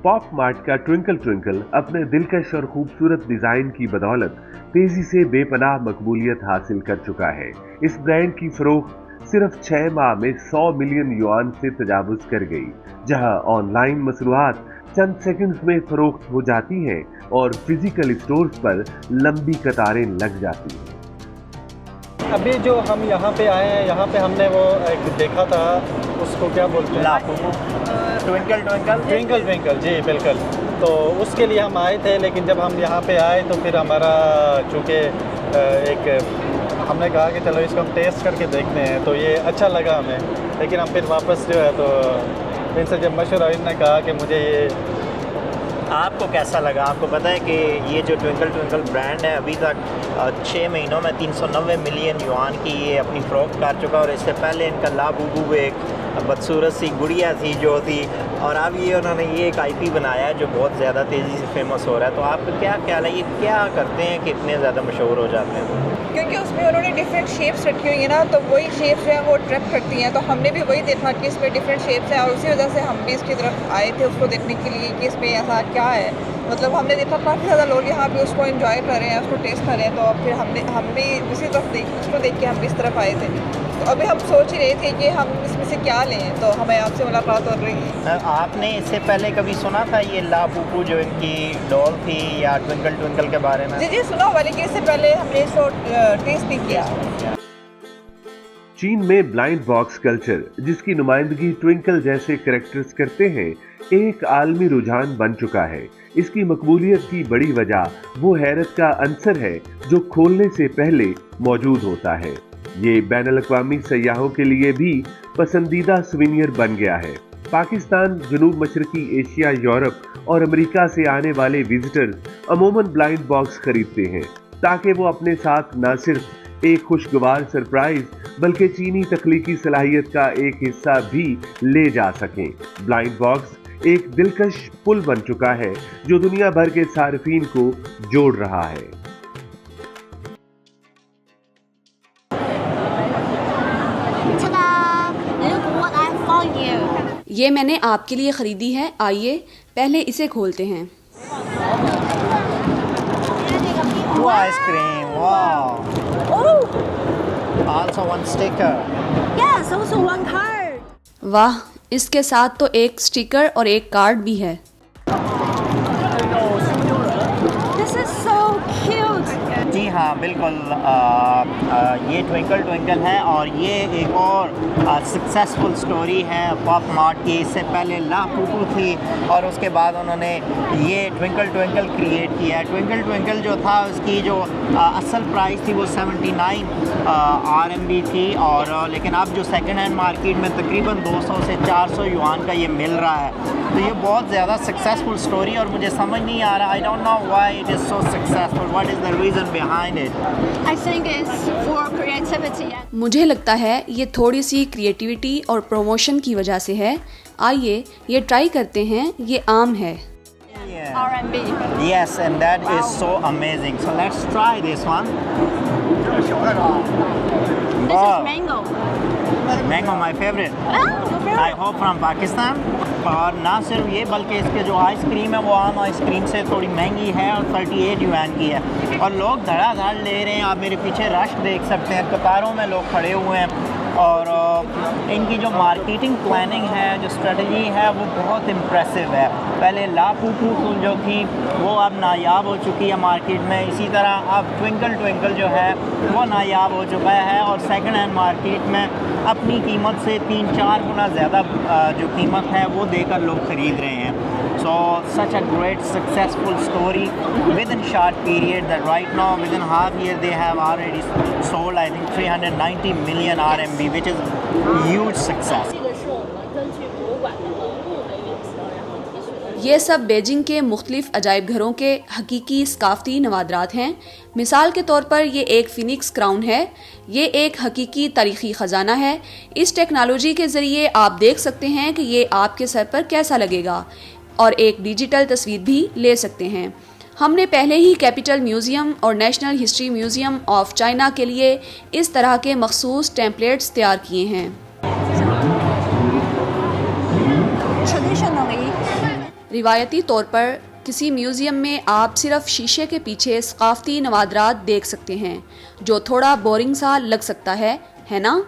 Pop mart का twinkle twinkle अपने दिलकश और खूबसूरत डिजाइन की बदौलत तेजी से बेपनाह मकबूलियत हासिल कर चुका है। इस ब्रांड की फरोख्त सिर्फ 6 माह में 100 मिलियन युआन से तजावुज कर गई, जहां ऑनलाइन मसरूआत चंद सेकंड्स में फरोख्त हो जाती हैं और फिजिकल स्टोर्स पर लंबी कतारें लग जाती हैं। अभी जो हम यहाँ पे आए हैं, यहाँ पे हमने वो एक देखा था, उसको क्या बोलते हैं, ट्विंकल ट्विंकल ट्विंकल ट्विंकल, जी बिल्कुल। तो उसके लिए हम आए थे, लेकिन जब हम यहाँ पे आए तो फिर हमारा चूँकि एक हमने कहा कि चलो इसको हम टेस्ट करके देखते हैं, तो ये अच्छा लगा हमें। लेकिन हम फिर वापस जो है तो इनसे जब मशवरा इन्होंने कहा कि मुझे ये, आपको कैसा लगा? आपको पता है कि ये जो ट्विंकल ट्विंकल ब्रांड है अभी तक 6 महीनों में 390 मिलियन युआन की ये अपनी फ़रोख्त कर चुका, और इससे पहले इनका ला बुबू एक बदसूरत सी गुड़िया थी जो थी, और अब ये उन्होंने ये एक आईपी बनाया है जो बहुत ज़्यादा तेज़ी से फेमस हो रहा है। तो आपका क्या ख्याल है, ये क्या करते हैं कि इतने ज़्यादा मशहूर हो जाते हैं? क्योंकि उसमें उन्होंने डिफरेंट शेप्स रखी हुई है ना, तो वही शेप्स जो है वो अट्रैक्ट करती हैं। तो हमने भी वही देखा कि इसमें डिफरेंट शेप्स हैं, और उसी वजह से हम भी इसकी तरफ आए थे उसको देखने के लिए कि इसमें ऐसा क्या है। मतलब हमने देखा काफ़ी ज़्यादा लोग यहाँ पे उसको एंजॉय कर रहे हैं, उसको टेस्ट कर रहे हैं, तो फिर हम भी उसी तरफ उसको देख के हम भी इस तरफ आए थे। तो अभी हम सोच ही रहे थे कि हम इसमें से क्या लें, तो हमें आपसे मुलाकात हो रही है। आपने इससे पहले कभी सुना था ये ला पुपू जो इनकी डॉल थी, या ट्विंकल ट्विंकल के बारे में? जी सुना हुआ, लेकिन इससे पहले हमने इसको टेस्ट भी किया। चीन में ब्लाइंड बॉक्स कल्चर, जिसकी नुमाइंदगी ट्विंकल जैसे कैरेक्टर्स करते हैं, एक आलमी रुझान बन चुका है। इसकी मकबूलियत की बड़ी वजह वो हैरत का अंसर है जो खोलने से पहले मौजूद होता है। ये बैनुल-अक़वामी सयाहों के लिए भी पसंदीदा सुवेनियर बन गया है। पाकिस्तान, जनूब मशरकी एशिया, यूरोप और अमेरिका से आने वाले विजिटर्स अमूमन ब्लाइंड बॉक्स खरीदते हैं ताकि वो अपने साथ न सिर्फ एक खुशगवार सरप्राइज बल्कि चीनी तख्लीकी सलाहियत का एक हिस्सा भी ले जा सकें। ब्लाइंड बॉक्स एक दिलकश पुल बन चुका है जो दुनिया भर के सार्फिन को जोड़ रहा है। ये मैंने आपके लिए ख़रीदी है, आइए पहले इसे खोलते हैं। वो आइसक्रीम, वाह! Also one sticker. Yes, also one card. वाह, इसके साथ तो एक स्टिकर और एक कार्ड भी है। This is so cute. जी हाँ, बिल्कुल। ये ट्विंकल ट्विंकल है, और ये एक और सक्सेसफुल स्टोरी है पॉप मार्ट की। इससे पहले ला पुपू थी, और उसके बाद उन्होंने ये ट्विंकल ट्विंकल क्रिएट किया है। ट्विंकल ट्विंकल जो था उसकी जो असल प्राइस थी वो 79 RMB थी, और लेकिन अब जो सेकंड हैंड मार्केट में तकरीबन 200 से 400 युआन का ये मिल रहा है। तो ये बहुत ज़्यादा सक्सेसफुल स्टोरी, और मुझे समझ नहीं आ रहा, I don't know why it is so successful, what is the reason behind it? I think it's for creativity. मुझे लगता है ये थोड़ी सी क्रिएटिविटी और प्रमोशन की वजह से है। आइए ये ट्राई करते हैं, ये आम है। R&B. Yes, and that is so amazing. So let's try this one. This is mango. Mango, my favorite. I hope from Pakistan. और ना सिर्फ ये, बल्कि इसके जो आइसक्रीम है वो आम आइसक्रीम से थोड़ी महंगी है, और 38 युआन की है, और लोग धड़ाधड़ ले रहे हैं। आप मेरे पीछे रश देख सकते हैं, कतारों में लोग खड़े हुए हैं, और इनकी जो मार्केटिंग प्लानिंग है, जो स्ट्रेटजी है, वो बहुत इम्प्रेसिव है। पहले ला पुपू जो थी वो अब नायाब हो चुकी है मार्केट में, इसी तरह अब ट्विंकल ट्विंकल जो है वो नायाब हो चुका है, और सेकंड हैंड मार्केट में अपनी कीमत से 3-4 गुना ज़्यादा जो कीमत है वो देकर लोग ख़रीद रहे हैं। So such a great successful story within short period that right now within half year they have already sold I think 390 million RMB, which is huge success. ये सब बीजिंग के मुख्तलिफ अजायब घरों के हकीकी सकाफती नवादरात हैं। मिसाल के तौर पर ये एक फिनिक्स क्राउन है। ये एक हकीकी तारीख़ी ख़जाना है। इस टेक्नोलॉजी के ज़रिए आप देख सकते हैं कि ये आपके सर पर कैसा लगेगा, और एक डिजिटल तस्वीर भी ले सकते हैं। हमने पहले ही कैपिटल म्यूज़ियम और national history museum of China के लिए इस तरह के मखसूस टेम्पलेट्स तैयार किए हैं। traditionally, रिवायती तौर पर किसी म्यूज़ियम में आप सिर्फ शीशे के पीछे सकाफ़ती नवादरात देख सकते हैं, जो थोड़ा बोरिंग सा लग सकता है ना?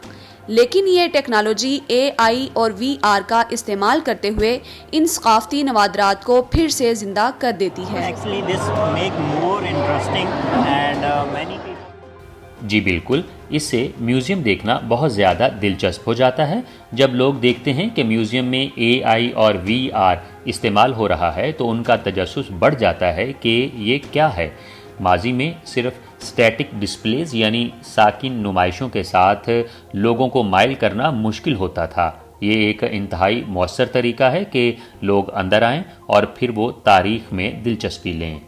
लेकिन ये टेक्नोलॉजी AI और VR का इस्तेमाल करते हुए इन सकाफ़ती नवादरात को फिर से ज़िंदा कर देती है। Actually, this make more interesting and many people. जी बिल्कुल, इससे म्यूज़ियम देखना बहुत ज़्यादा दिलचस्प हो जाता है। जब लोग देखते हैं कि म्यूज़ियम में AI और VR इस्तेमाल हो रहा है तो उनका तजस्सुस बढ़ जाता है कि ये क्या है। माजी में सिर्फ स्टैटिक डिस्प्लेज यानी साकिन नुमाइशों के साथ लोगों को माइल करना मुश्किल होता था। ये एक इंतहाई मौसर तरीका है कि लोग अंदर आएं और फिर वो तारीख में दिलचस्पी लें।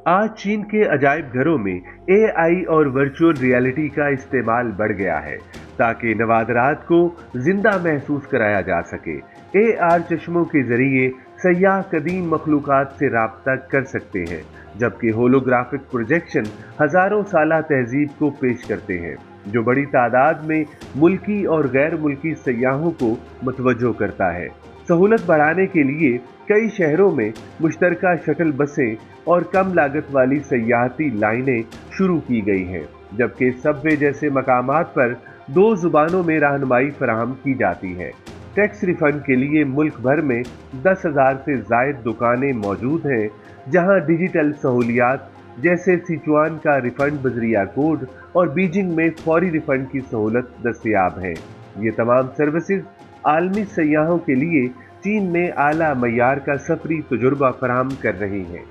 आज चीन के अजायब घरों में AI और वर्चुअल रियलिटी का इस्तेमाल बढ़ गया है ताकि नवादरात को जिंदा महसूस कराया जा सके। AR चश्मों के जरिए सयाह कदीम मखलूकात से राब्ता कर सकते हैं, जबकि होलोग्राफिक प्रोजेक्शन हजारों साला तहजीब को पेश करते हैं, जो बड़ी तादाद में मुल्की और गैर मुल्की सयाहों को मुतवज्जो करता है। सहूलत बढ़ाने के लिए कई शहरों में मुश्तरका शटल बसें और कम लागत वाली सयाहती लाइनें शुरू की गई हैं, जबकि सबवे जैसे मकामात पर 2 जुबानों में रहनुमाई फराहम की जाती है। टैक्स रिफंड के लिए मुल्क भर में 10,000 से ज़ायद दुकानें मौजूद हैं, जहां डिजिटल सहूलियात जैसे सिचुआन का रिफंड बजरिया कोड और बीजिंग में फौरी रिफंड की सहूलत दस्तयाब है। ये तमाम सर्विसेज आलमी सयाहों के लिए चीन में आला मयार का सफरी तजुर्बा फराहम कर रही हैं।